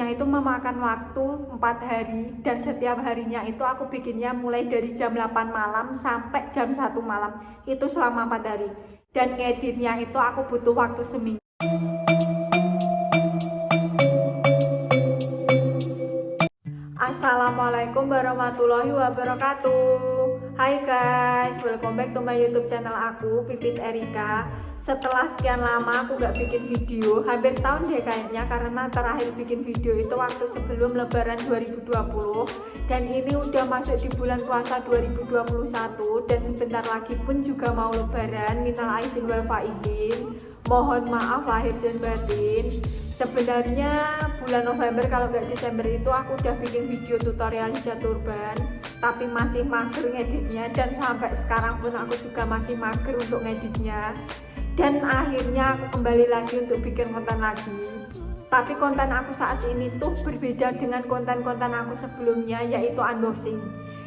bikinnya itu memakan waktu 4 hari, dan setiap harinya itu aku bikinnya mulai dari jam 8 malam sampai jam 1 malam, itu selama 4 hari. Dan ngeditnya itu aku butuh waktu seminggu. Assalamualaikum warahmatullahi wabarakatuh. Hai guys, welcome back to my YouTube channel aku, Pipit Erika. Setelah sekian lama aku gak bikin video, hampir tahun deh kayaknya, karena terakhir bikin video itu waktu sebelum lebaran 2020. Dan ini udah masuk di bulan puasa 2021, dan sebentar lagi pun juga mau lebaran. Minal aizin wal faizin, mohon maaf lahir dan batin. Sebenarnya bulan November kalau nggak Desember itu aku udah bikin video tutorial hijab turban, tapi masih mager ngeditnya, dan sampai sekarang pun aku juga masih mager untuk ngeditnya. Dan akhirnya aku kembali lagi untuk bikin konten lagi. Tapi konten aku saat ini tuh berbeda dengan konten-konten aku sebelumnya, yaitu unboxing.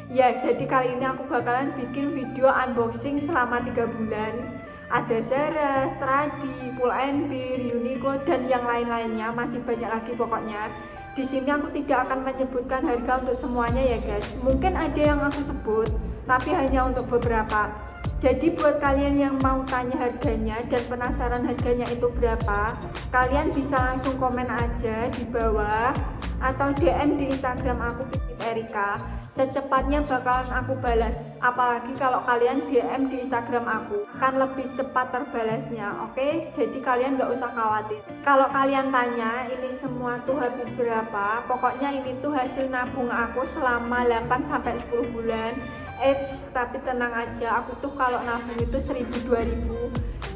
Ya, jadi kali ini aku bakalan bikin video unboxing selama 3 bulan. Ada Zara, Stradi, Pull & Bear, Uniqlo, dan yang lain-lainnya, masih banyak lagi pokoknya. Di sini aku tidak akan menyebutkan harga untuk semuanya ya guys. Mungkin ada yang aku sebut, tapi hanya untuk beberapa. Jadi buat kalian yang mau tanya harganya dan penasaran harganya itu berapa, kalian bisa langsung komen aja di bawah atau DM di Instagram aku, Pipit Erika. Secepatnya bakalan aku balas. Apalagi kalau kalian DM di Instagram aku, akan lebih cepat terbalasnya. Oke, jadi kalian nggak usah khawatir. Kalau kalian tanya ini semua tuh habis berapa, pokoknya ini tuh hasil nabung aku selama 8-10 bulan. Tapi tenang aja, aku tuh kalau nabung itu 1.000-2.000,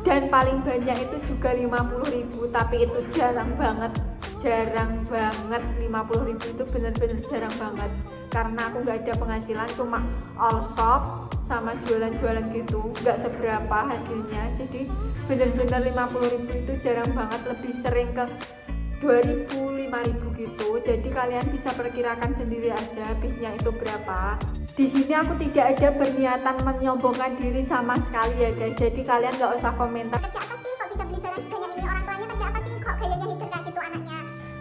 dan paling banyak itu juga 50.000, tapi itu jarang banget. 50.000 itu bener-bener jarang banget, karena aku nggak ada penghasilan, cuma all shop sama jualan-jualan gitu, nggak seberapa hasilnya. Jadi bener-bener 50.000 itu jarang banget, lebih sering ke 2.000, 5.000 gitu. Jadi kalian bisa perkirakan sendiri aja habisnya itu berapa. Di sini aku tidak ada berniatan menyombongkan diri sama sekali ya guys. Jadi kalian nggak usah komentar, Kerja apa sih kok bisa beli barang sebanyak ini, orang tuanya kerja apa sih kok gayanya hiper kayak gitu anaknya.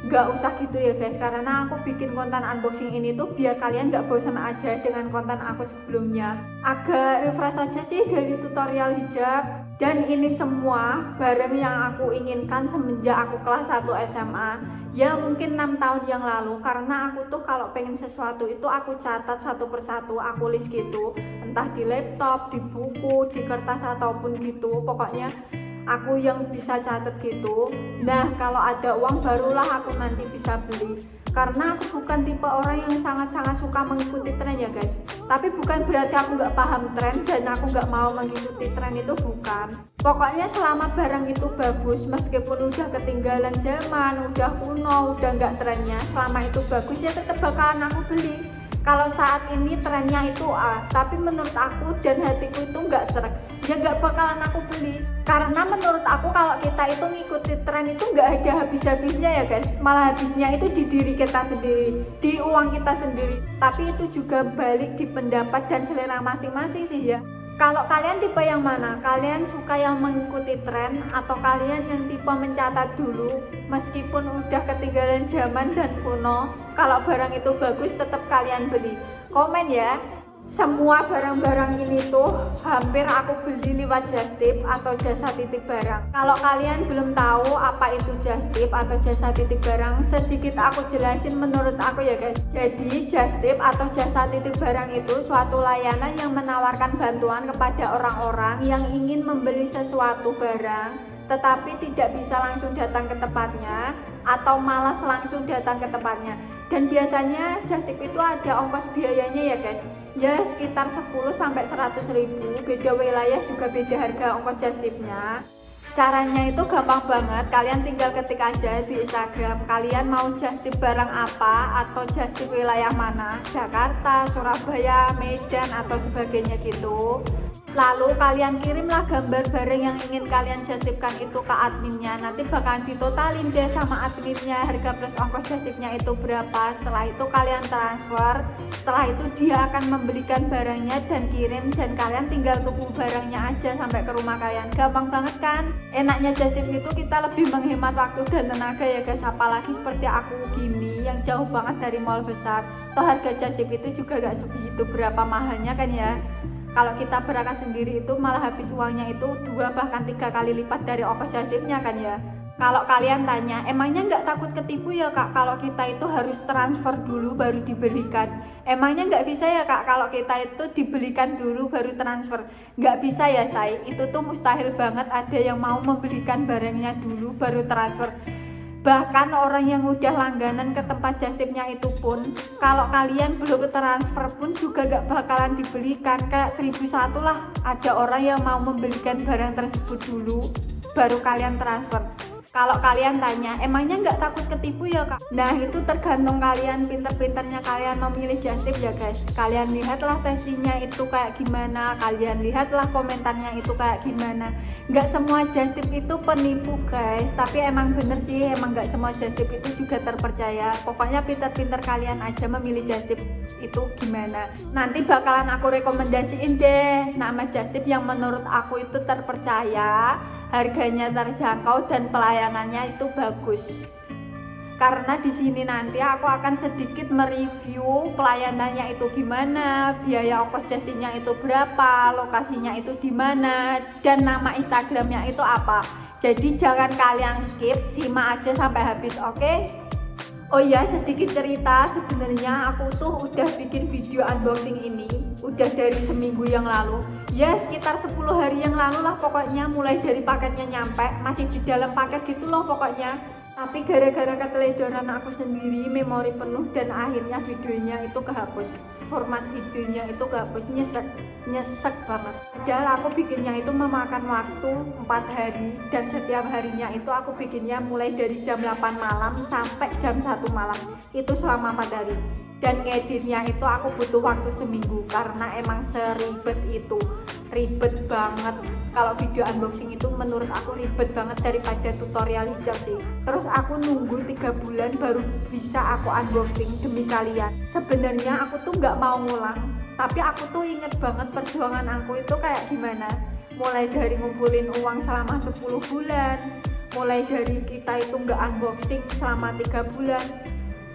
nggak usah gitu ya guys, karena aku bikin konten unboxing ini tuh biar kalian nggak bosan aja dengan konten aku sebelumnya. Agak refresh aja sih dari tutorial hijab. Dan ini semua barang yang aku inginkan semenjak aku kelas 1 SMA, ya mungkin 6 tahun yang lalu. Karena aku tuh kalau pengen sesuatu itu aku catat satu persatu, aku list gitu, entah di laptop, di buku, di kertas ataupun gitu, pokoknya aku yang bisa catat gitu. Nah, kalau ada uang barulah aku nanti bisa beli. Karena aku bukan tipe orang yang sangat-sangat suka mengikuti tren ya guys. Tapi bukan berarti aku nggak paham tren dan aku nggak mau mengikuti tren, itu bukan. Pokoknya selama barang itu bagus, meskipun udah ketinggalan zaman, udah kuno, udah nggak trennya, selama itu bagus ya tetap bakalan aku beli. Kalau saat ini trennya itu A, tapi menurut aku dan hatiku itu nggak srek, ya nggak bakalan aku beli. Karena menurut aku kalau kita itu ngikuti tren itu nggak ada habis-habisnya ya guys. Malah habisnya itu di diri kita sendiri, di uang kita sendiri. Tapi itu juga balik di pendapat dan selera masing-masing sih ya. Kalau kalian tipe yang mana? Kalian suka yang mengikuti tren atau kalian yang tipe mencatat dulu meskipun udah ketinggalan zaman dan kuno? Kalau barang itu bagus tetap kalian beli. Komen ya. Semua barang-barang ini tuh hampir aku beli lewat just tip atau jasa titip barang. Kalau kalian belum tahu apa itu just tip atau jasa titip barang, sedikit aku jelasin menurut aku ya guys. Jadi just tip atau jasa titip barang itu suatu layanan yang menawarkan bantuan kepada orang-orang yang ingin membeli sesuatu barang tetapi tidak bisa langsung datang ke tempatnya atau malas langsung datang ke tempatnya. Dan biasanya just tip itu ada ongkos biayanya ya guys, ya sekitar 10-100 ribu. Beda wilayah juga beda harga ongkos just tipnya. Caranya itu gampang banget, kalian tinggal ketik aja di Instagram kalian mau just tip barang apa atau just tip wilayah mana, Jakarta, Surabaya, Medan atau sebagainya gitu. Lalu kalian kirimlah gambar barang yang ingin kalian justipkan itu ke adminnya. Nanti bakalan ditotalin deh sama adminnya harga plus ongkos justipnya itu berapa. Setelah itu kalian transfer. Setelah itu dia akan membelikan barangnya dan kirim, dan kalian tinggal tunggu barangnya aja sampai ke rumah kalian. Gampang banget kan? Enaknya justip itu kita lebih menghemat waktu dan tenaga ya guys. Apalagi seperti aku gini yang jauh banget dari mall besar. Toh harga justip itu juga gak sebegitu berapa mahalnya kan ya. Kalau kita berangkat sendiri itu malah habis uangnya itu 2 bahkan 3 kali lipat dari ongkos justipnya kan ya. Kalau kalian tanya, emangnya nggak takut ketipu ya kak kalau kita itu harus transfer dulu baru dibelikan? Emangnya nggak bisa ya kak kalau kita itu dibelikan dulu baru transfer? Nggak bisa ya say, itu tuh mustahil banget ada yang mau membelikan barangnya dulu baru transfer. Bahkan orang yang udah langganan ke tempat justipnya itu pun, kalau kalian belum transfer pun juga gak bakalan dibelikan. Kayak 1001 lah, ada orang yang mau membelikan barang tersebut dulu baru kalian transfer. Kalau kalian tanya, emangnya nggak takut ketipu ya kak? Nah itu tergantung kalian, pinter-pinternya kalian memilih justip ya guys. Kalian lihatlah testingnya itu kayak gimana, kalian lihatlah komentarnya itu kayak gimana. Nggak semua justip itu penipu guys, tapi emang bener sih, emang nggak semua justip itu juga terpercaya. Pokoknya pinter-pinter kalian aja memilih justip itu gimana. Nanti bakalan aku rekomendasiin deh nama justip yang menurut aku itu terpercaya, harganya terjangkau dan pelayanannya itu bagus. Karena di sini nanti aku akan sedikit mereview pelayanannya itu gimana, biaya ongkos justipnya itu berapa, lokasinya itu di mana, dan nama Instagramnya itu apa. Jadi jangan kalian skip, simak aja sampai habis, oke? Oh iya, sedikit cerita, sebenarnya aku tuh udah bikin video unboxing ini udah dari seminggu yang lalu. Ya sekitar 10 hari yang lalu lah pokoknya, mulai dari paketnya nyampe, masih di dalam paket gitu loh pokoknya. Tapi gara-gara keteledoran aku sendiri, memori penuh dan akhirnya videonya itu kehapus. Format videonya itu kehapus, nyesek banget. Padahal aku bikinnya itu memakan waktu 4 hari, dan setiap harinya itu aku bikinnya mulai dari jam 8 malam sampai jam 1 malam. Itu selama 4 hari. Dan ngeditnya itu aku butuh waktu seminggu karena emang seribet itu, ribet banget. Kalau video unboxing itu menurut aku ribet banget daripada tutorial hijab sih. Terus aku nunggu 3 bulan baru bisa aku unboxing demi kalian. Sebenarnya aku tuh nggak mau ngulang, tapi aku tuh inget banget perjuangan aku itu kayak gimana. Mulai dari ngumpulin uang selama 10 bulan, mulai dari kita itu nggak unboxing selama 3 bulan.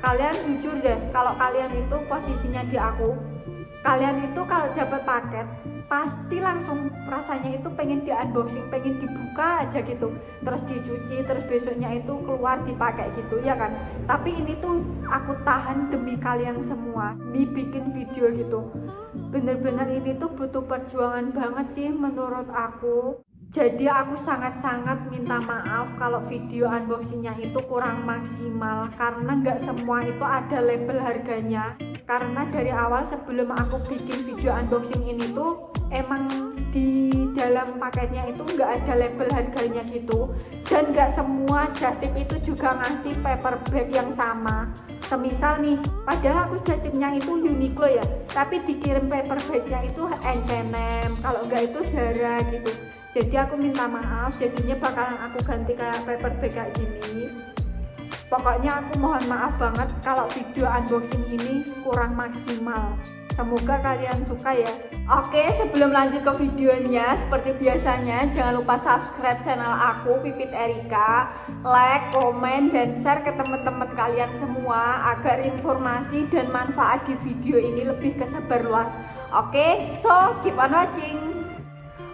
Kalian jujur deh, kalau kalian itu posisinya di aku, kalian itu kalau dapat paket pasti langsung rasanya itu pengen di unboxing, pengen dibuka aja gitu, terus dicuci, terus besoknya itu keluar dipakai gitu ya kan. Tapi ini tuh aku tahan demi kalian semua, dibikin video gitu. Bener-bener ini tuh butuh perjuangan banget sih menurut aku. Jadi aku sangat-sangat minta maaf kalau video unboxingnya itu kurang maksimal, karena nggak semua itu ada label harganya. Karena dari awal sebelum aku bikin video unboxing ini tuh emang di dalam paketnya itu nggak ada label harganya gitu, dan nggak semua justip itu juga ngasih paper bag yang sama. Semisal nih, padahal aku justipnya itu Uniqlo ya, tapi dikirim paper bagnya itu H&M, kalau nggak itu Zara gitu. Jadi aku minta maaf, jadinya bakalan aku ganti kayak paper bag kayak gini. Pokoknya aku mohon maaf banget kalau video unboxing ini kurang maksimal. Semoga kalian suka ya. Oke, sebelum lanjut ke videonya, seperti biasanya jangan lupa subscribe channel aku, Pipit Erika, like, komen, dan share ke teman-teman kalian semua agar informasi dan manfaat di video ini lebih kesebar luas. Oke, so keep on watching.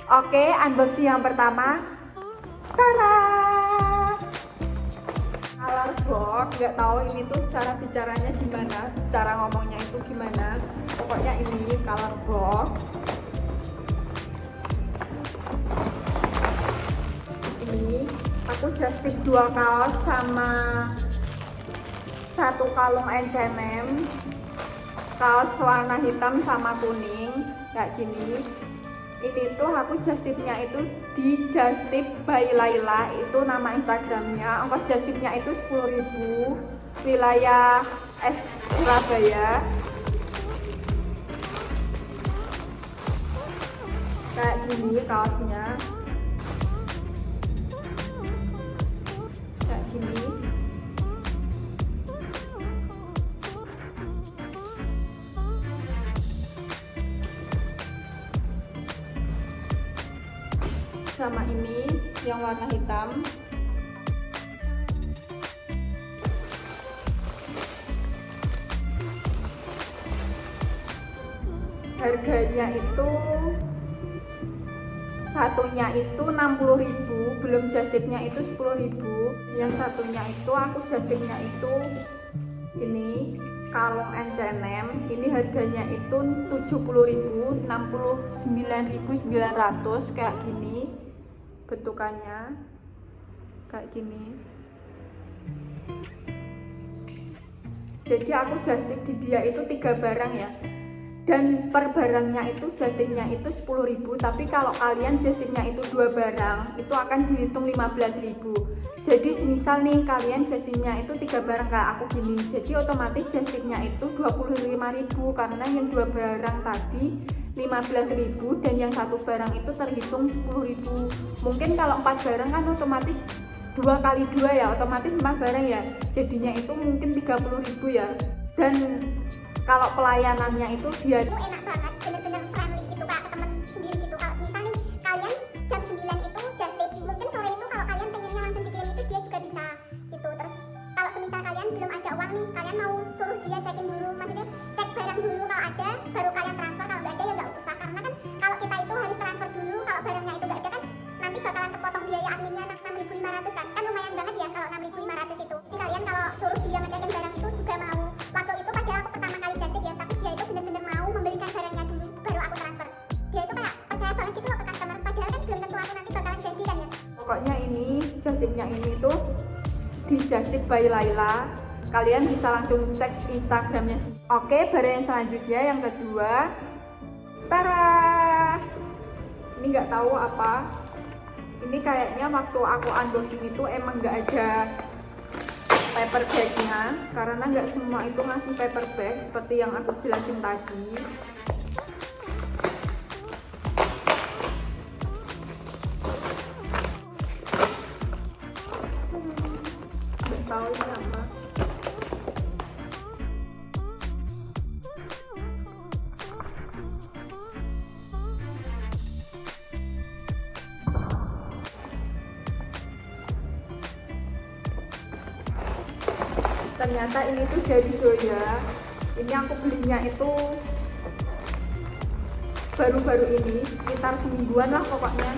Oke, unboxing yang pertama. Tada! Color box, nggak tahu ini tuh cara bicaranya gimana, cara ngomongnya itu gimana. Pokoknya ini color box. Ini aku justip 2 kaos sama 1 kalung H&M. Kaos warna hitam sama kuning kayak gini. Ini tuh aku justipnya itu di Justip by Laila, itu nama Instagramnya. Ongkos justipnya itu 10.000, wilayah Surabaya. kayak gini kaosnya, kayak gini. Sama ini yang warna hitam. Harganya itu satunya itu 60.000, belum jastipnya itu 10.000. Yang satunya itu aku jastipnya itu ini kalung H&M, ini harganya itu 70.000, 69.900 kayak gini bentukannya, kayak gini. Jadi aku jastip di dia itu 3 barang ya, dan per barangnya itu jastipnya itu 10.000, tapi kalau kalian jastipnya itu 2 barang itu akan dihitung 15.000. Jadi semisal nih kalian jastipnya itu 3 barang kayak aku gini, jadi otomatis jastipnya itu 25.000 karena yang 2 barang tadi 15.000 dan yang 1 barang itu terhitung 10.000. Mungkin kalau 4 barang kan otomatis 2 kali 2 ya, otomatis 4 barang ya, jadinya itu mungkin 30.000 ya. Dan kalau pelayanannya itu dia Itu enak banget, bener-bener friendly gitu kak, ke temen sendiri gitu. Kalau misal nih kalian jam 9 itu jastip, mungkin sore itu kalau kalian pengennya langsung dikirim itu dia juga bisa gitu. Terus kalau semisal kalian belum ada uang nih, kalian mau suruh dia cekin dulu, maksudnya cek barang dulu, kalau ada baru kalian transfer, kalau nggak ada ya nggak usah. Karena kan kalau kita itu harus transfer dulu, kalau barangnya itu nggak ada kan nanti bakalan kepotong biaya adminnya 6.500 kan lumayan banget ya kalau 6.500 itu. Jadi kalian kalau suruh dia ngecekin barang itu juga mau. Waktu itu padahal aku pertama kali jastip ya, tapi dia itu bener-bener mau membelikan barangnya dulu baru aku transfer. Dia itu kayak percaya banget gitu loh ke customer, padahal kan belum tentu aku nanti bakalan jadi kan ya. pokoknya ini jastipnya ini tuh di Justip by Laila. Kalian bisa langsung cek Instagramnya. Oke, barang yang selanjutnya yang kedua, tara, ini nggak tahu apa. Ini kayaknya waktu aku unboxing itu emang nggak ada paper bagnya, karena nggak semua itu ngasih paper bag seperti yang aku jelasin tadi. Nggak tahu ini apa. Ternyata ini tuh dari Zoya. Ini aku belinya itu baru-baru ini, sekitar semingguan lah pokoknya.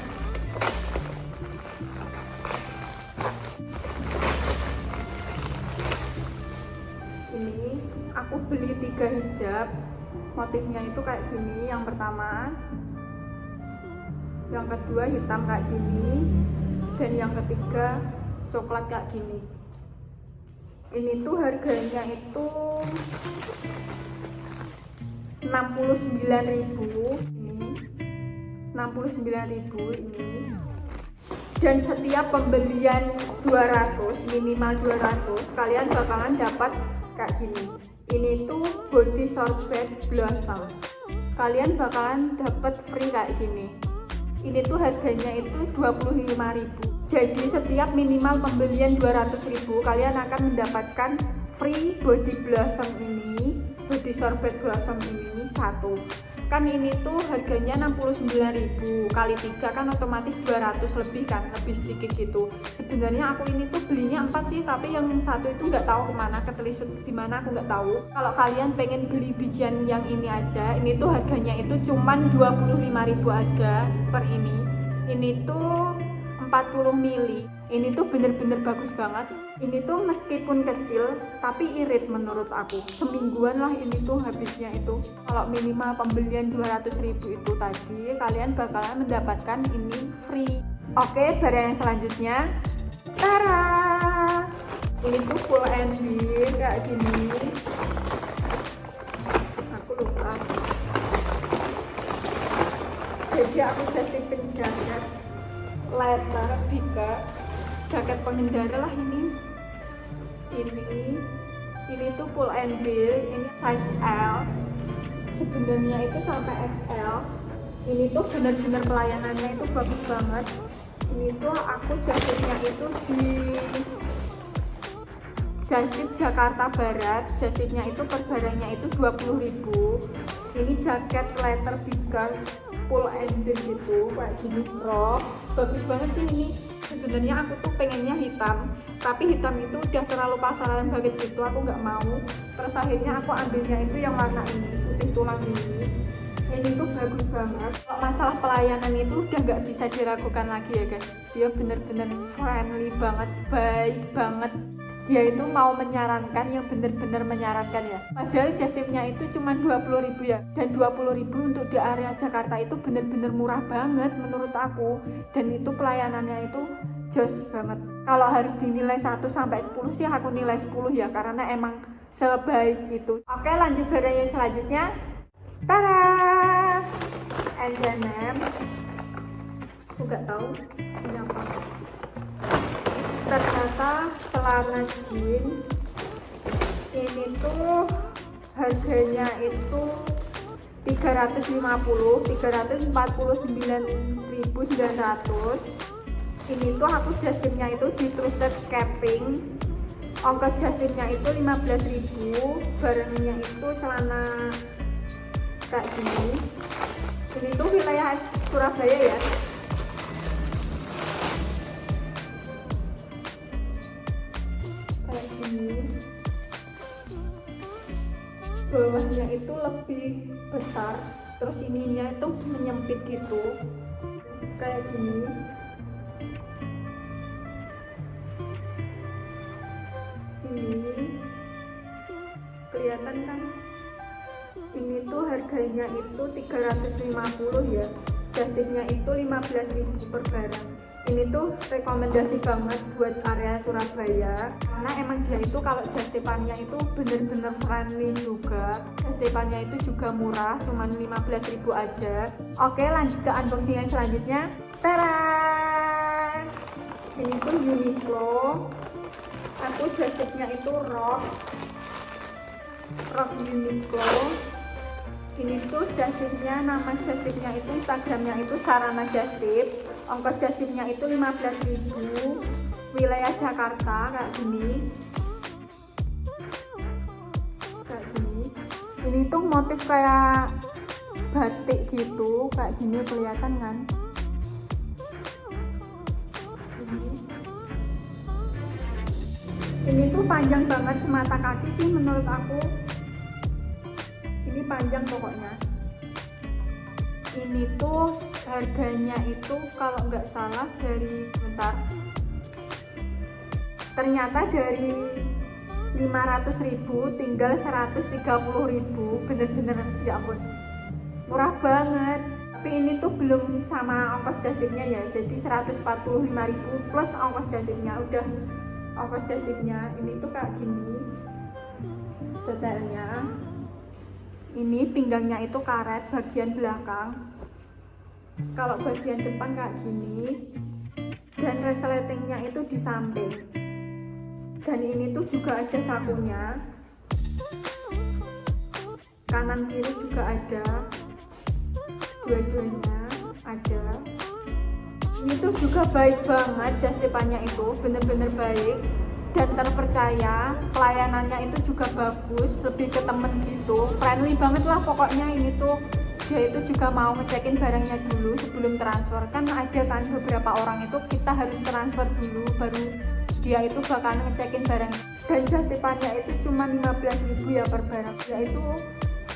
Ini aku beli 3 hijab, motifnya itu kayak gini. Yang pertama, yang kedua hitam kayak gini, dan yang ketiga coklat kayak gini. Ini tuh harganya itu 69.000 ini, 69.000 ini. Dan setiap pembelian 200, minimal 200, kalian bakalan dapat kayak gini. Ini tuh body sorbet blossom. Kalian bakalan dapat free kayak gini. Ini tuh harganya itu 25.000. Jadi setiap minimal pembelian 200.000 kalian akan mendapatkan free body blossom ini, body sorbet blossom ini satu. Kan ini tuh harganya 69.000 kali 3 kan otomatis 200 lebih kan, lebih sedikit gitu. Sebenarnya aku ini tuh belinya 4 sih, tapi yang satu itu nggak tahu kemana, ketelisut di mana aku nggak tahu. Kalau kalian pengen beli bijian yang ini aja, ini tuh harganya itu cuman 25.000 aja per ini. Ini tuh 40 mili. Ini tuh bener-bener bagus banget. Ini tuh meskipun kecil tapi irit menurut aku. Semingguan lah ini tuh habisnya itu. Kalau minimal pembelian 200.000 itu tadi, kalian bakalan mendapatkan ini free. Oke, barang yang selanjutnya, tara, ini tuh full NB kayak gini. Aku lupa. Jadi aku jastipin jaket leather bika, jaket pengendara lah ini. Ini tuh full NB, ini size L. Sebenarnya itu sampai XL, Ini tuh bener-bener pelayanannya itu bagus banget. Ini tuh aku jastipnya itu di Justip Jakarta Barat. Justipnya itu per barangnya itu 20.000. Ini jaket leather bigas full ending gitu kayak gini bro, bagus banget sih ini. Sebenarnya aku tuh pengennya hitam, tapi hitam itu udah terlalu pasaran banget gitu, aku nggak mau. Terus akhirnya aku ambilnya itu yang warna ini, putih tulang ini. Ini tuh bagus banget. Kalau masalah pelayanan itu udah nggak bisa diragukan lagi ya guys. Dia bener-bener friendly banget, baik banget. Dia itu mau menyarankan yang bener-bener menyarankan ya. Padahal justipnya itu cuma 20.000 ya. Dan 20.000 untuk di area Jakarta itu bener-bener murah banget menurut aku. Dan itu pelayanannya itu jos banget. Kalau harus dinilai 1 sampai 10 sih aku nilai 10 ya, karena emang sebaik itu. Oke, lanjut barang yang selanjutnya. Tada! H&M. Aku nggak tahu ini apa. Ternyata celana jeans ini tuh harganya itu 349.900. Ini tuh aku justipnya itu di Trusted Camping, ongkos justipnya itu 15.000. Barangnya itu celana kayak gini. Ini tuh wilayah Surabaya ya. Bawahnya itu lebih besar, terus ininya itu menyempit gitu kayak gini. Ini kelihatan kan, ini tuh harganya itu 350 ya, justipnya itu 15.000 per barang. Ini tuh rekomendasi banget buat area Surabaya, karena emang dia itu kalau justipannya itu bener-bener friendly juga. Justipannya itu juga murah, cuman 15.000 aja. Oke, lanjut ke unboxing yang selanjutnya. Tara! Ini tuh Uniqlo. Aku justipnya itu rok Uniqlo. Ini tuh justipnya, nama justipnya itu, Instagramnya itu Sarana Justip. Ongkos justipnya itu 15.000. Wilayah Jakarta kayak gini. Kayak gini. Ini tuh motif kayak batik gitu, kayak gini kelihatan kan? Ini tuh panjang banget semata kaki sih menurut aku. Ini panjang pokoknya. Ini tuh harganya itu kalau nggak salah dari, bentar, ternyata dari 500.000 tinggal 130.000. Bener-bener ya ampun, murah banget. Tapi ini tuh belum sama ongkos justipnya ya, jadi 145.000 plus ongkos justipnya. Udah ongkos justipnya. Ini tuh kayak gini detailnya. Ini pinggangnya itu karet bagian belakang, kalau bagian depan kayak gini, dan resletingnya itu di samping. Dan ini tuh juga ada sakunya, kanan kiri juga ada, dua-duanya ada. Ini tuh juga baik banget, justipannya itu bener-bener baik dan terpercaya. Pelayanannya itu juga bagus, lebih ke temen gitu, friendly banget lah pokoknya. Ini tuh dia itu juga mau ngecekin barangnya dulu sebelum transfer. Kan ada kan beberapa orang itu kita harus transfer dulu baru dia itu bakal ngecekin barang. Dan justipannya itu cuma 15.000 ya per barang. Yaitu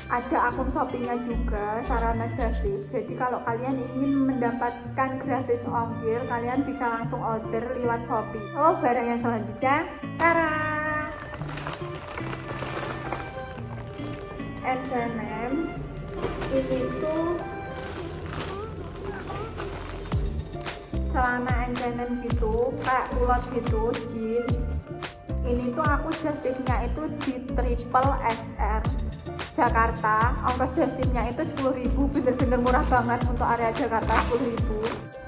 ada akun Shopee-nya juga, Sarana Justip. Jadi kalau kalian ingin mendapatkan gratis ongkir, kalian bisa langsung order lewat Shopee. Oh, barang yang selanjutnya, tara! H&M. Ini tuh celana H&M gitu, kayak ulot gitu, jeans. Ini tuh aku justipnya itu di triple SR Jakarta. Ongkos justipnya itu 10.000, bener-bener murah banget untuk area Jakarta, 10.000.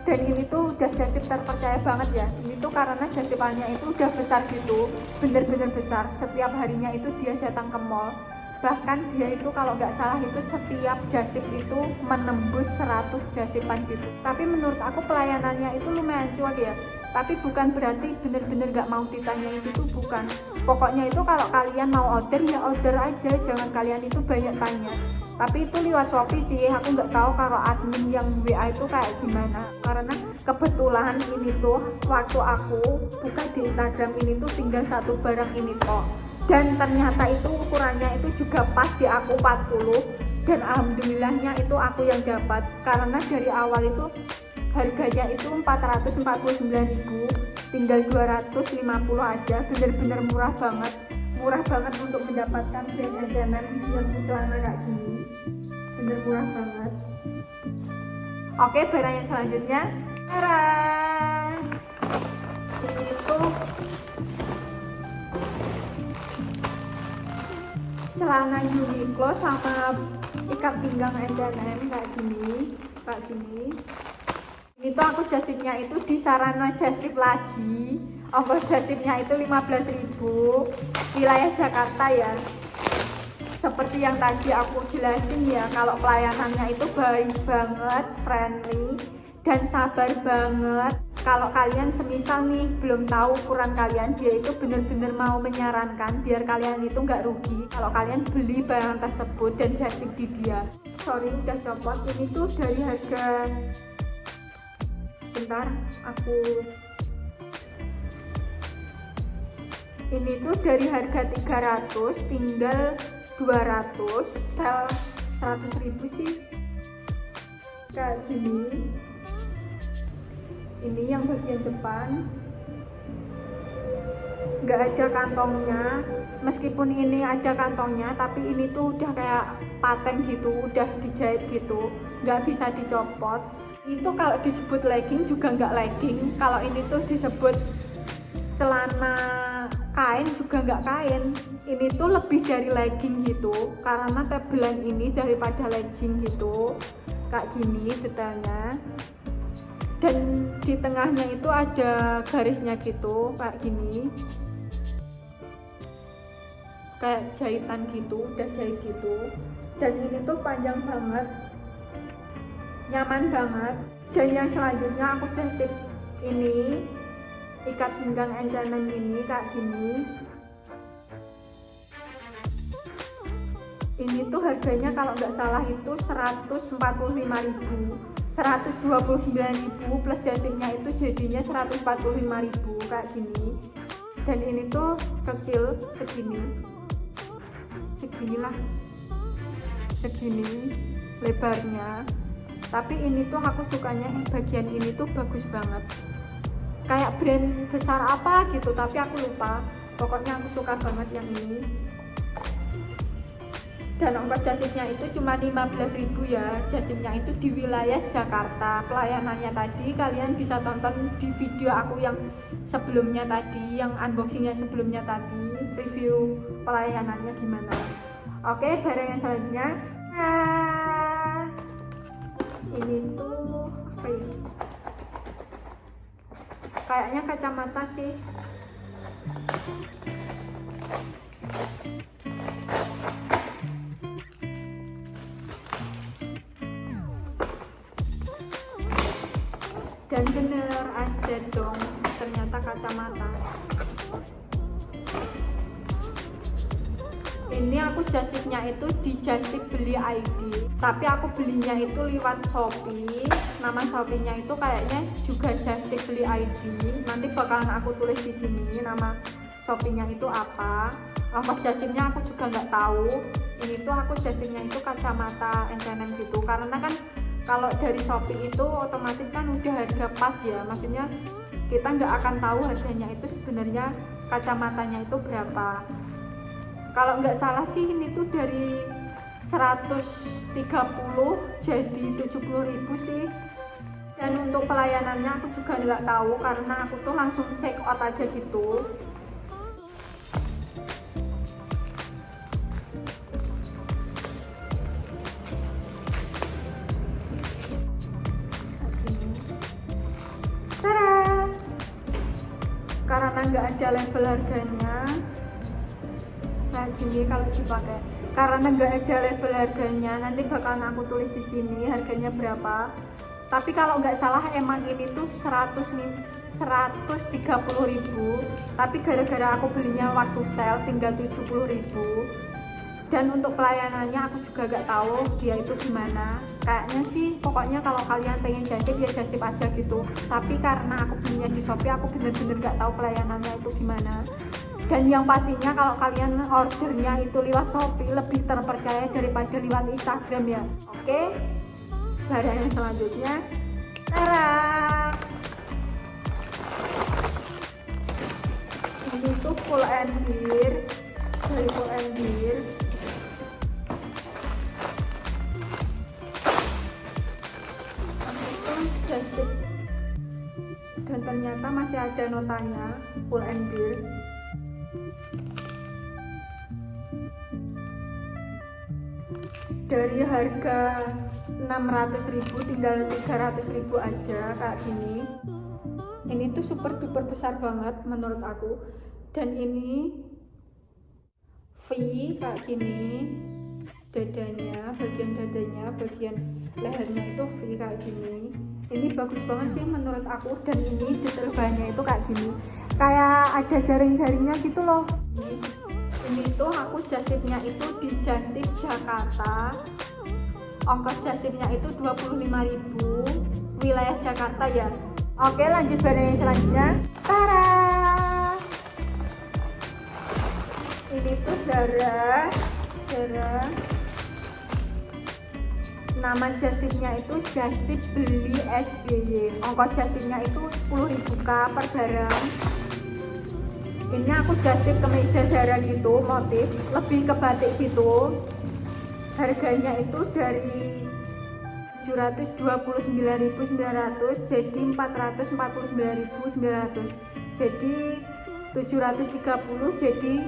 Dan ini tuh udah justip terpercaya banget ya. Ini tuh karena justipannya itu udah besar gitu, bener-bener besar. Setiap harinya itu dia datang ke mall bahkan dia itu kalau nggak salah itu setiap just tip itu menembus 100 just tipan gitu. Tapi menurut aku pelayanannya itu lumayan cuek ya, tapi bukan berarti bener-bener nggak mau ditanyain itu, bukan. Pokoknya itu kalau kalian mau order ya order aja, jangan kalian itu banyak tanya. Tapi itu lewat Shopee sih, aku nggak tahu kalau admin yang WA itu kayak gimana, karena kebetulan ini tuh waktu aku buka di Instagram ini tuh tinggal satu barang ini toh, dan ternyata itu ukurannya itu juga pas di aku 40, dan alhamdulillahnya itu aku yang dapat, karena dari awal itu harganya itu 449.000, tinggal 250 aja, bener-bener murah banget untuk mendapatkan brand H&M yang celana kayak gini, bener murah banget. Oke, barang yang selanjutnya, ini tuh celana Uniqlo sama ikat pinggang H&M kayak gini. Ini tuh aku just tip-nya itu di Sarana Just Tip lagi. Ongkos just tip-nya itu 15.000, wilayah Jakarta ya. Seperti yang tadi aku jelasin ya, kalau pelayanannya itu baik banget, friendly, dan sabar banget. Kalau kalian semisal nih belum tahu ukuran kalian, dia itu bener-bener mau menyarankan biar kalian itu nggak rugi kalau kalian beli barang tersebut dan just tip di dia. Sorry udah copot, ini tuh dari harga, sebentar aku, ini tuh dari harga 300 tinggal 200, sel 100.000 sih kayak gini. Ini yang bagian depan nggak ada kantongnya, meskipun ini ada kantongnya tapi ini tuh udah kayak paten gitu, udah dijahit gitu, nggak bisa dicopot. Itu kalau disebut legging juga nggak legging, kalau ini tuh disebut celana kain juga nggak kain, ini tuh lebih dari legging gitu, karena tebelan ini daripada legging gitu, kayak gini detailnya, dan di tengahnya itu ada garisnya gitu, kayak gini, kayak jahitan gitu, udah jahit gitu, dan ini tuh panjang banget, nyaman banget. Dan yang selanjutnya aku just tip ini ikat pinggang H&M ini kayak gini. Ini tuh harganya kalau nggak salah itu 145.000, 129.000 plus jasingnya itu jadinya 145.000 kayak gini. Dan ini tuh kecil seginilah, segini lebarnya. Tapi ini tuh aku sukanya bagian ini tuh bagus banget, kayak brand besar apa gitu tapi aku lupa, pokoknya aku suka banget yang ini. Dan ongkos just-tipnya itu cuma 15.000 ya, just-tipnya itu di wilayah Jakarta. Pelayanannya tadi kalian bisa tonton di video aku yang sebelumnya tadi, yang unboxingnya sebelumnya tadi, review pelayanannya gimana. Oke, barang yang selanjutnya, ini tuh apa ya, kayaknya kacamata sih. Dan bener aja dong, ternyata kacamata. Ini aku just tip-nya itu di Just Tip Beli ID, tapi aku belinya itu lewat Shopee. Nama Shopee-nya itu kayaknya juga Just Tip Beli ID. Nanti bakalan aku tulis di sini nama Shopee-nya itu apa. Ongkos just tip-nya aku juga nggak tahu. Ini tuh aku just tip-nya itu kacamata H&M gitu, karena kan kalau dari Shopee itu otomatis kan udah harga pas ya, maksudnya kita nggak akan tahu harganya itu sebenarnya kacamatanya itu berapa. Kalau nggak salah sih ini tuh dari 130 jadi 70.000 sih. Dan untuk pelayanannya aku juga nggak tahu, karena aku tuh langsung check out aja gitu. Tada! Karena nggak ada label harganya, nah kayak gini kalau dipakai. Karena nggak ada label harganya, nanti bakalan aku tulis di sini harganya berapa. Tapi kalau nggak salah emang ini tuh 130.000, tapi gara-gara aku belinya waktu sale tinggal 70.000. Dan untuk pelayanannya aku juga gak tahu dia itu gimana. Kayaknya sih pokoknya kalau kalian pengen jastip ya jastip aja gitu. Tapi karena aku belinya di Shopee, aku bener-bener gak tahu pelayanannya itu gimana. Dan yang pastinya kalau kalian ordernya itu lewat Shopee lebih terpercaya daripada lewat Instagram ya. Oke, barang yang selanjutnya, tara, ini tuh Pull and Bear dari Pull and Bear. Jastip, dan ternyata masih ada notanya Pull and Bear. Dari harga 600.000 tinggal 300.000 aja kayak gini. Ini tuh super duper besar banget menurut aku. Dan ini V kayak gini, dadanya, bagian lehernya itu V kayak gini. Ini bagus banget sih menurut aku. Dan ini detail bahannya itu kayak gini, kayak ada jaring-jaringnya gitu loh. Ini tuh aku jastipnya itu di Jastip Jakarta. Ongkos jastipnya itu 25.000 wilayah Jakarta ya. Oke, lanjut barang yang selanjutnya. Tara, ini tuh Zara. Nama jastipnya itu Jastip Beli SBY. Ongkos jastipnya itu 10.000 per barang. Ini aku jastip kemeja Zara gitu, motif lebih ke batik gitu. Harganya itu dari 729.900 jadi 449.900. Jadi 730 jadi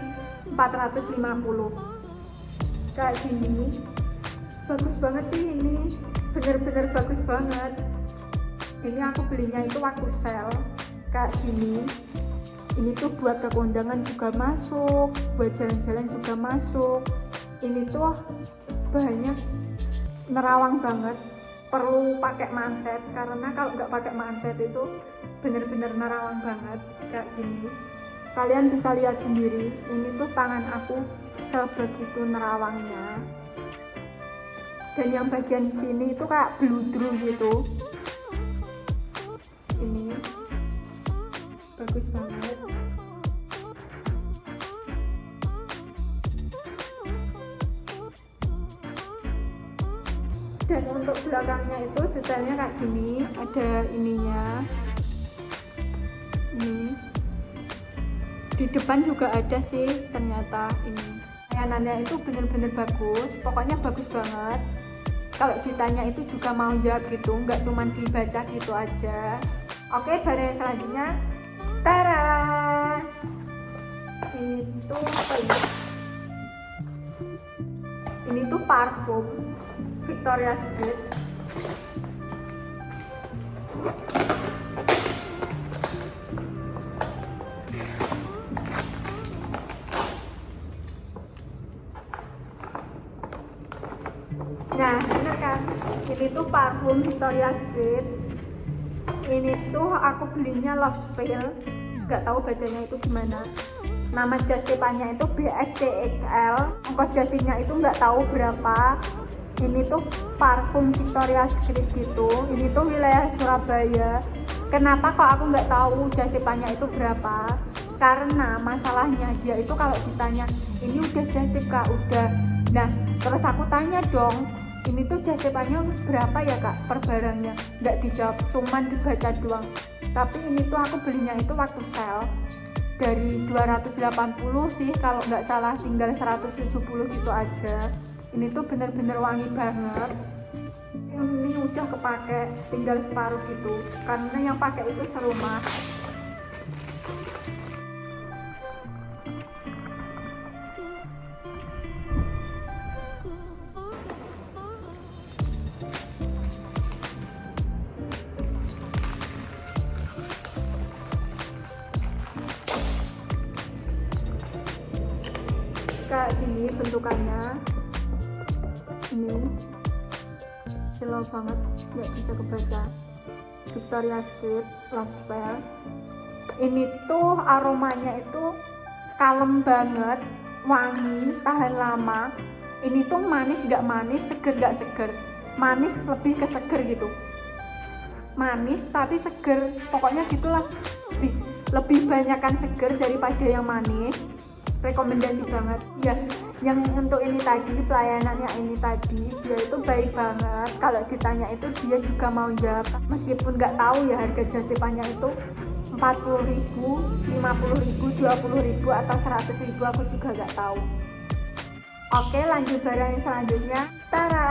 450. Kayak gini. Bagus banget sih ini. Bener-bener bagus banget. Ini aku belinya itu waktu sale. Kayak gini. Ini tuh buat ke kondangan juga masuk, buat jalan-jalan juga masuk. Ini tuh bahannya nerawang banget, perlu pakai manset karena kalau nggak pakai manset itu bener-bener nerawang banget kayak gini. Kalian bisa lihat sendiri, ini tuh tangan aku sebegitu nerawangnya. Dan yang bagian sini itu kayak bludru gitu. Ini bagus banget. Dan untuk belakangnya itu detailnya kayak gini, ada ininya. Ini di depan juga ada sih ternyata. Ini layanannya itu bener-bener bagus, pokoknya bagus banget. Kalau ditanya itu juga mau jawab gitu, nggak cuma dibaca gitu aja. Oke, barang yang selanjutnya, tara, itu apa ini? Ini tuh parfum Victoria's Secret. Nah, bener kan? Ini tuh parfum Victoria's Secret. Ini tuh aku belinya Love Spell, nggak tahu bacanya itu gimana. Nama jastipannya itu BSCXL. Ongkos jastipnya itu nggak tahu berapa. Ini tuh parfum Victoria's Secret gitu. Ini tuh wilayah Surabaya. Kenapa kok aku nggak tahu jastipannya itu berapa? Karena masalahnya dia itu kalau ditanya, ini udah jastip kak, udah. Nah, terus aku tanya dong, ini tuh jastipannya berapa ya kak per barangnya? Nggak dijawab, cuman dibaca doang. Tapi ini tuh aku belinya itu waktu sale dari 280 sih kalau nggak salah, tinggal 170 gitu aja. Ini tuh bener-bener wangi banget. Ini udah kepake, tinggal separuh gitu karena yang pakai itu serumah. Kayak gini bentukannya. Ini slow banget, nggak bisa kebaca. Victoria's Secret Love Spell. Ini tuh aromanya itu kalem banget, wangi, tahan lama. Ini tuh manis gak manis, seger gak seger. Manis lebih ke seger gitu. Manis tapi seger, pokoknya gitulah. Lebih banyakkan seger daripada yang manis. Rekomendasi banget. Ya, yang untuk ini tadi, pelayanannya ini tadi, dia itu baik banget. Kalau ditanya itu dia juga mau jawab, meskipun nggak tahu ya harga justipannya itu 40.000, 50.000, 20.000 atau 100.000, aku juga nggak tahu. Oke, lanjut barang yang selanjutnya. Tara.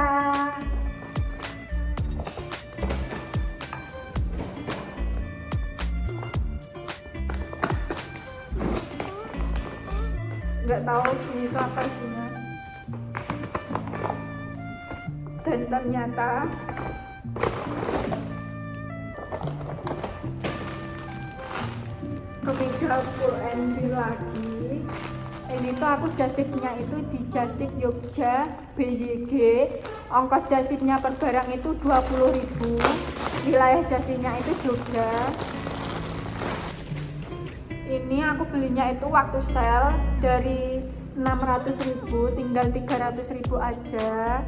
Nggak tahu ini itu apa isinya. Dan ternyata kemeja full NB lagi. Ini tuh aku jastipnya itu di Jastip Jogja BYG. Ongkos jastipnya per barang itu 20.000. Wilayah jastipnya itu Jogja. Ini aku belinya itu waktu sale dari 600.000 tinggal 300.000 aja.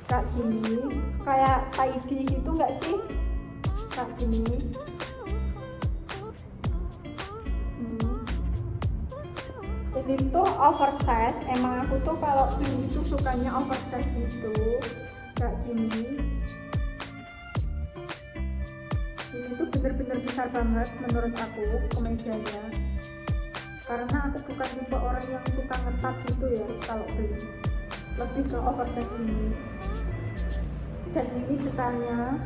Kayak gini, kayak tidy gitu nggak sih? Kayak gini. Ini tuh oversize. Emang aku tuh kalau beli itu sukanya oversize gitu, kayak gini. Ini tuh bener-bener besar banget menurut aku kemejanya, karena aku bukan tipe orang yang suka ngetat gitu ya kalau beli, lebih ke oversize ini. Dan ini detailnya,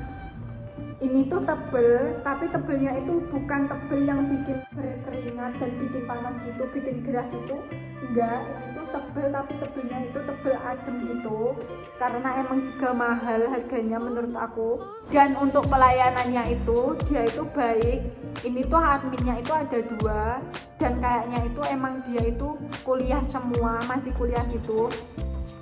ini tuh tebel, tapi tebelnya itu bukan tebel yang bikin berkeringat dan bikin panas gitu, bikin gerah gitu, enggak. Ini tuh tebel tapi tebelnya itu tebel adem gitu, karena emang juga mahal harganya menurut aku. Dan untuk pelayanannya itu dia itu baik. Ini tuh adminnya itu ada 2, dan kayaknya itu emang dia itu kuliah semua, masih kuliah gitu.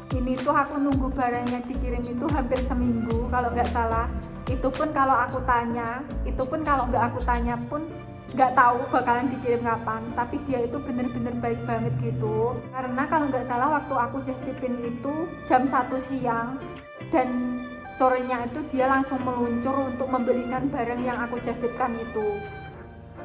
Ini tuh aku nunggu barangnya dikirim itu hampir seminggu kalau nggak salah. Itu pun kalau aku tanya, itu pun kalau nggak aku tanya pun nggak tahu bakalan dikirim kapan. Tapi dia itu bener-bener baik banget gitu. Karena kalau nggak salah waktu aku jastipin itu jam 1 siang, dan sorenya itu dia langsung meluncur untuk membelikan barang yang aku jastipkan itu.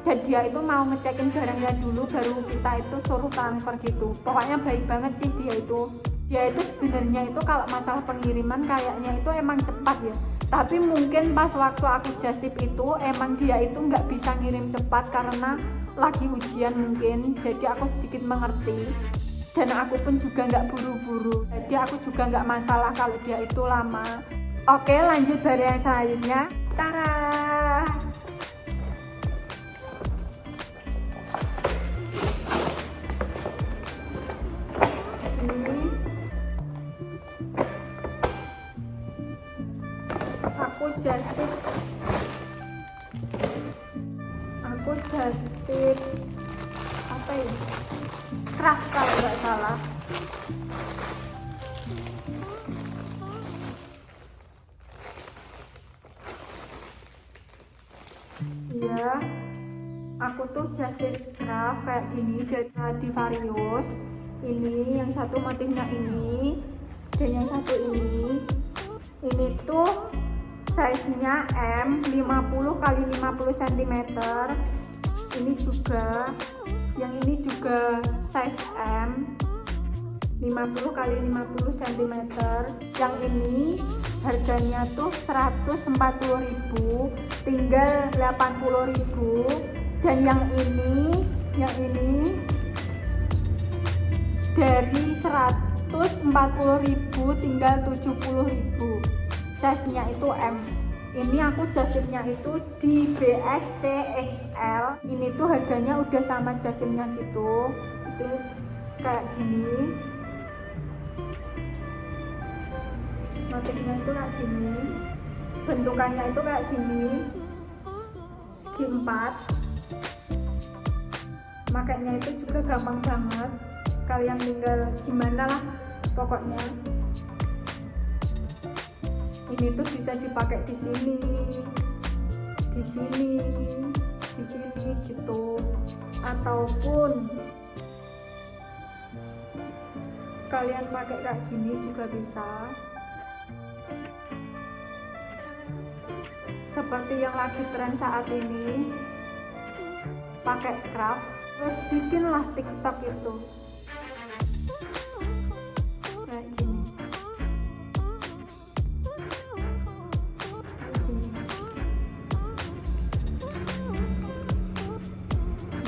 Dan dia itu mau ngecekin barangnya dulu baru kita itu suruh transfer gitu. Pokoknya baik banget sih dia itu. Dia itu sebenarnya itu kalau masalah pengiriman kayaknya itu emang cepat ya. Tapi mungkin pas waktu aku jastip itu emang dia itu nggak bisa ngirim cepat karena lagi ujian mungkin. Jadi aku sedikit mengerti. Dan aku pun juga nggak buru-buru. Jadi aku juga nggak masalah kalau dia itu lama. Oke, lanjut barang yang selanjutnya. Tara. Aku jastip apa ya, scratch kalau nggak salah. Iya, aku tuh jastip scrap kayak gini dari Stradivarius. Ini yang satu motifnya ini, dan yang satu ini. Ini tuh size-nya M 50 x 50 cm. Ini juga, yang ini juga size M 50 x 50 cm. Yang ini harganya tuh 140.000 tinggal 80.000. Dan yang ini dari 140.000 tinggal 70.000. Size-nya itu M. Ini aku jastipnya itu di BST XL. Ini tuh harganya udah sama jastipnya gitu. Itu kayak gini. Motifnya itu kayak gini. Bentukannya itu kayak gini. Segi 4. Makanya itu juga gampang banget. kalian tinggal gimana lah pokoknya. Ini tuh bisa dipakai di sini gitu, ataupun kalian pakai kayak gini juga bisa, seperti yang lagi tren saat ini, pakai scarf terus bikinlah TikTok itu kayak gini.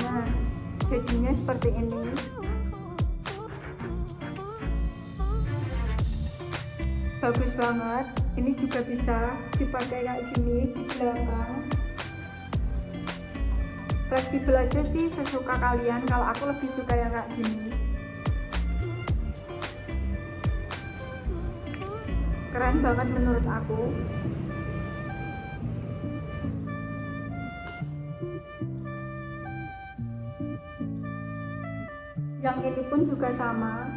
Nah, jadinya seperti ini. Bagus banget. Ini juga bisa dipakai kayak gini di belakang. Fleksibel aja sih, sesuka kalian. Kalau aku lebih suka yang kayak gini. Keren banget menurut aku. Yang ini pun juga sama,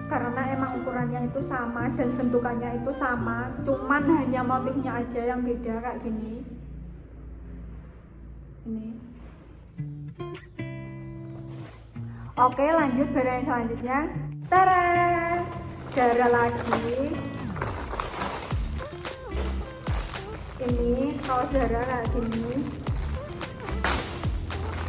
karena emang ukurannya itu sama dan bentukannya itu sama, cuman hanya motifnya aja yang beda kayak gini. Ini. Oke, lanjut barang yang selanjutnya. Tara, Zara lagi. Ini kaos Zara kayak gini.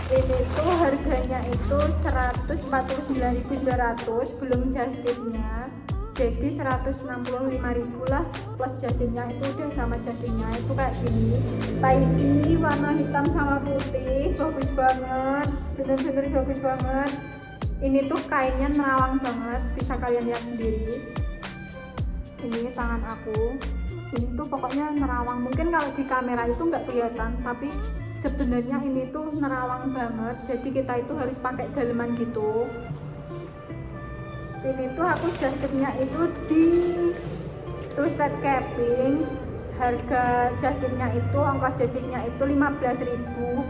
Ini tuh harganya itu 149.200 belum just tip-nya, jadi 165.000 lah plus just tip-nya. Itu udah sama just tip-nya. Itu kayak gini, tidy, warna hitam sama putih, bagus banget, bener-bener bagus banget. Ini tuh kainnya nerawang banget, bisa kalian lihat sendiri. Ini tangan aku, ini tuh pokoknya nerawang. Mungkin kalau di kamera itu nggak kelihatan, tapi sebenarnya ini tuh nerawang banget. Jadi kita itu harus pakai daleman gitu. Ini tuh aku just tip-nya itu di twisted capping. Harga just tip-nya itu, ongkos just tip-nya itu 15.000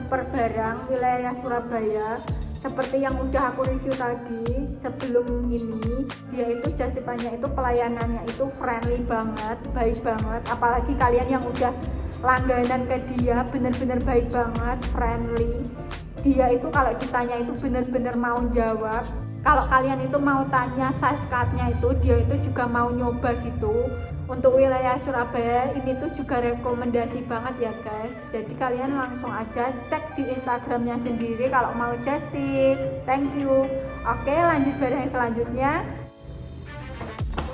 per barang wilayah Surabaya. Seperti yang udah aku review tadi sebelum ini, dia itu just tip-nya itu pelayanannya itu friendly banget, baik banget. Apalagi kalian yang udah langganan ke dia, bener-bener baik banget, friendly. Dia itu kalau ditanya itu bener-bener mau jawab. Kalau kalian itu mau tanya size cardnya itu, dia itu juga mau nyoba gitu. Untuk wilayah Surabaya ini tuh juga rekomendasi banget ya guys. Jadi kalian langsung aja cek di Instagramnya sendiri kalau mau just tip. Thank you. Oke, lanjut barang yang selanjutnya.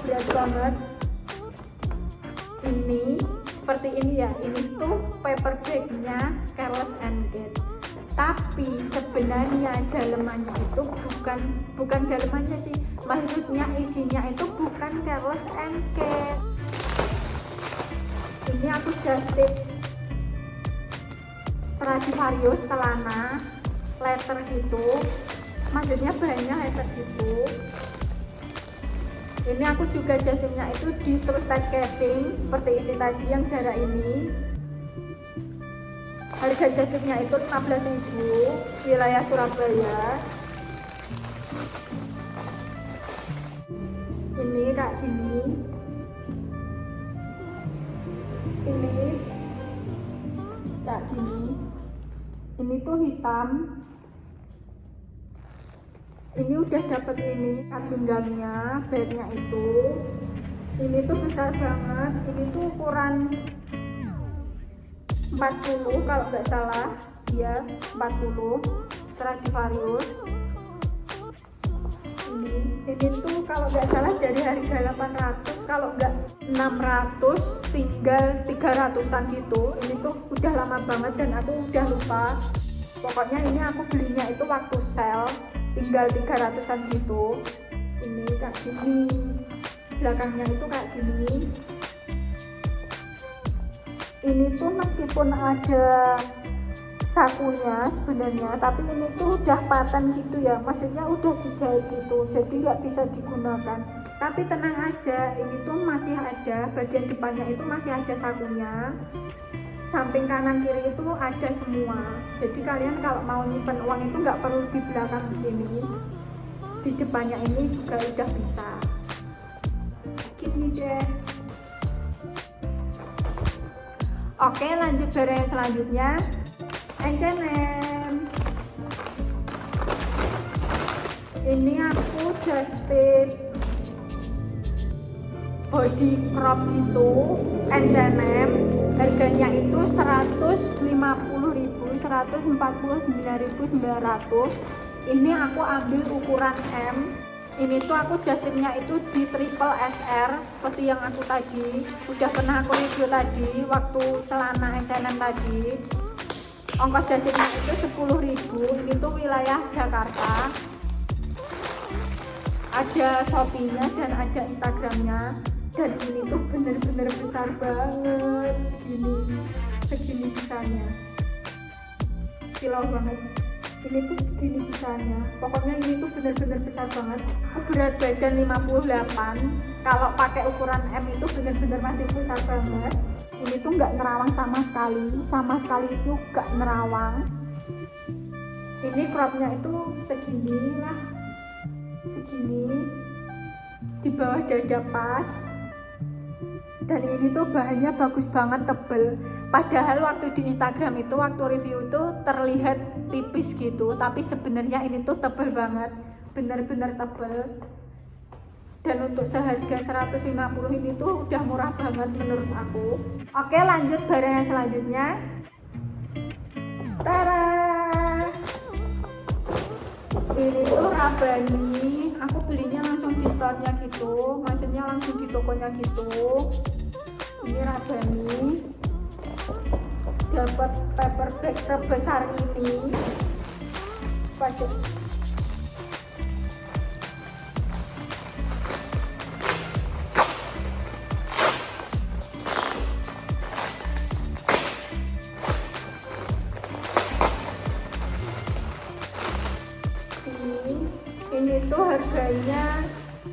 Lihat banget. Ini seperti ini ya. Ini tuh paper bagnya Careless and Kate. Tapi sebenarnya dalemannya itu bukan dalemannya sih, maksudnya isinya itu bukan Careless and Kate. Ini aku just tip Stradivarius celana letter gitu, maksudnya bahannya letter gitu. Ini aku juga just tipnya itu di twisted capping seperti ini tadi yang Zara ini. Harga just tip-nya itu 15.000 wilayah Surabaya. Ini kayak gini. Ini kayak gini. Ini tuh hitam. Ini udah dapet ini ikat pinggangnya, bahannya itu. Ini tuh besar banget. Ini tuh ukuran 40 kalau nggak salah, ya 40 Stradivarius. Ini tuh kalau nggak salah dari harga 800, kalau nggak 600 tinggal 300-an gitu. Ini tuh udah lama banget dan aku udah lupa. Pokoknya ini aku belinya itu waktu sale, tinggal 300-an gitu. Ini kayak gini, belakangnya itu kayak gini. Ini tuh meskipun ada sakunya sebenarnya, tapi ini tuh udah paten gitu ya, maksudnya udah dijahit gitu, jadi nggak bisa digunakan. Tapi tenang aja, ini tuh masih ada bagian depannya, itu masih ada sakunya. Samping kanan kiri itu ada semua. Jadi kalian kalau mau nyimpen uang itu nggak perlu di belakang sini. di depannya ini juga udah bisa gini deh. Oke, lanjut barang yang selanjutnya, H&M. Ini aku jahit body crop itu H&M, harganya itu 150.000, 149.900. Ini aku ambil ukuran M. Ini tuh aku jahitnya itu di triple SR seperti yang aku tadi udah pernah aku review tadi waktu celana H&M tadi. Ongkos jahitnya itu 10.000. Ini tuh wilayah Jakarta. Ada Shopee-nya dan ada Instagramnya. Dan ini tuh bener-bener besar banget, segini besarnya, silau banget. Ini tuh segini besarnya, pokoknya ini tuh bener-bener besar banget. Berat badan 58, kalau pakai ukuran M itu bener-bener masih besar banget. Ini tuh nggak nerawang sama sekali itu nggak nerawang. Ini cropnya itu segini lah, segini di bawah dada pas. Dan ini tuh bahannya bagus banget, tebel. Padahal waktu di Instagram itu, waktu review itu terlihat tipis gitu, tapi sebenarnya ini tuh tebel banget, bener-bener tebel. Dan untuk seharga 150 ini tuh udah murah banget menurut aku. Oke, lanjut barang yang selanjutnya. Tara! Ini tuh Rabbani. Aku belinya langsung di store-nya gitu, maksudnya langsung di tokonya gitu. Ini Rabbani, dapat paper bag sebesar ini. Waduh. Ini tuh harganya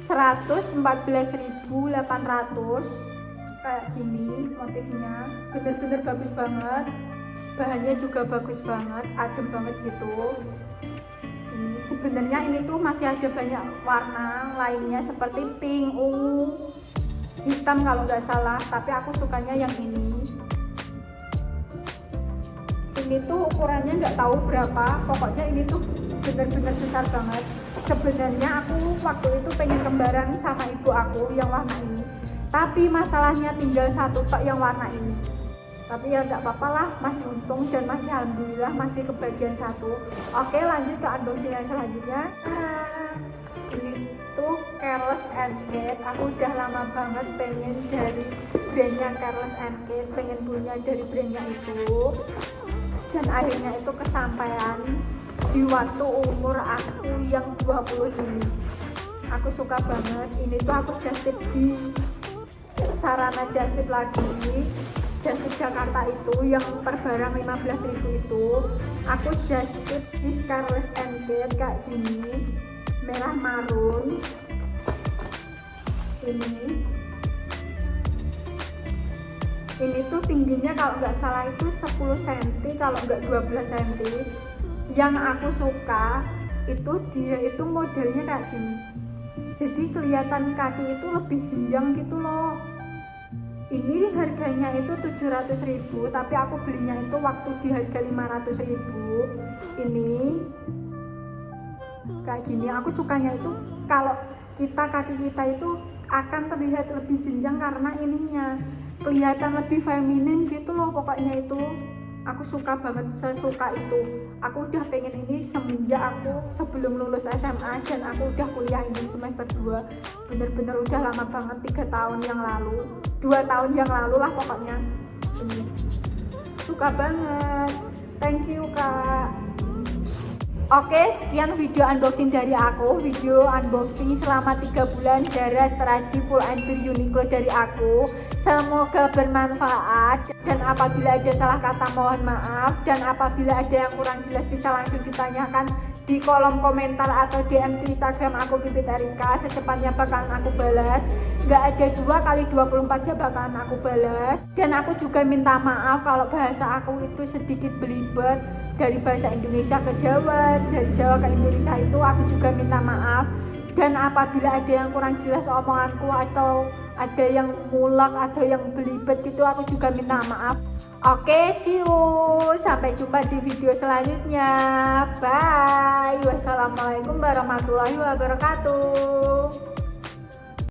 114.800. Kayak gini motifnya, bener-bener bagus banget, bahannya juga bagus banget, adem banget gitu. Ini sebenarnya ini tuh masih ada banyak warna lainnya seperti pink, ungu, hitam kalau nggak salah, tapi aku sukanya yang ini. Ini tuh ukurannya nggak tahu berapa, pokoknya ini tuh bener-bener besar banget. Sebenarnya aku waktu itu pengen kembaran sama ibu aku yang warna ini, tapi masalahnya tinggal satu tok yang warna ini. Tapi ya nggak apa-apa lah, masih untung dan masih alhamdulillah masih kebagian satu. Oke, lanjut ke unboxing yang selanjutnya. Ini tuh Careless and Kate. Aku udah lama banget pengen dari brandnya Careless and Kate, pengen punya dari brandnya itu, dan akhirnya itu kesampaian di waktu umur aku yang 20 ini. Aku suka banget. Ini tuh aku jahit di Sarana Jastip lagi, Jastip Jakarta itu yang per barang 15.000 itu. Aku jahit di Careless and Kate kayak gini, merah marun. Ini tuh tingginya kalau nggak salah itu 10 cm, kalau nggak 12 cm. Yang aku suka itu dia itu modelnya kayak gini, jadi kelihatan kaki itu lebih jenjang gitu loh. Ini harganya itu 700.000, tapi aku belinya itu waktu di harga 500.000. Ini kayak gini, aku sukanya itu kalau kaki kita itu akan terlihat lebih jenjang karena ininya kelihatan lebih feminin gitu loh. Pokoknya itu aku suka banget, sesuka itu. Aku udah pengen ini semenjak aku sebelum lulus SMA, dan aku udah kuliah ini semester 2. Bener-bener udah lama banget, 3 tahun yang lalu, 2 tahun yang lalu lah pokoknya. Ini suka banget. Thank you kak. Oke, sekian video unboxing dari aku. Video unboxing selama 3 bulan Zara, Stradi, Pull & Bear, Uniqlo dari aku. Semoga bermanfaat, dan apabila ada salah kata mohon maaf, dan apabila ada yang kurang jelas bisa langsung ditanyakan di kolom komentar atau DM di Instagram aku Pipit Erika, secepatnya bakalan aku balas. Nggak ada 2 kali 24 jam bakalan aku balas. Dan aku juga minta maaf kalau bahasa aku itu sedikit belibet dari bahasa Indonesia ke Jawa, dari Jawa ke Indonesia itu aku juga minta maaf. Dan apabila ada yang kurang jelas omonganku atau ada yang mulak, ada yang belibet gitu, aku juga minta maaf. Oke, see you. Sampai jumpa di video selanjutnya. Bye. Wassalamualaikum warahmatullahi wabarakatuh.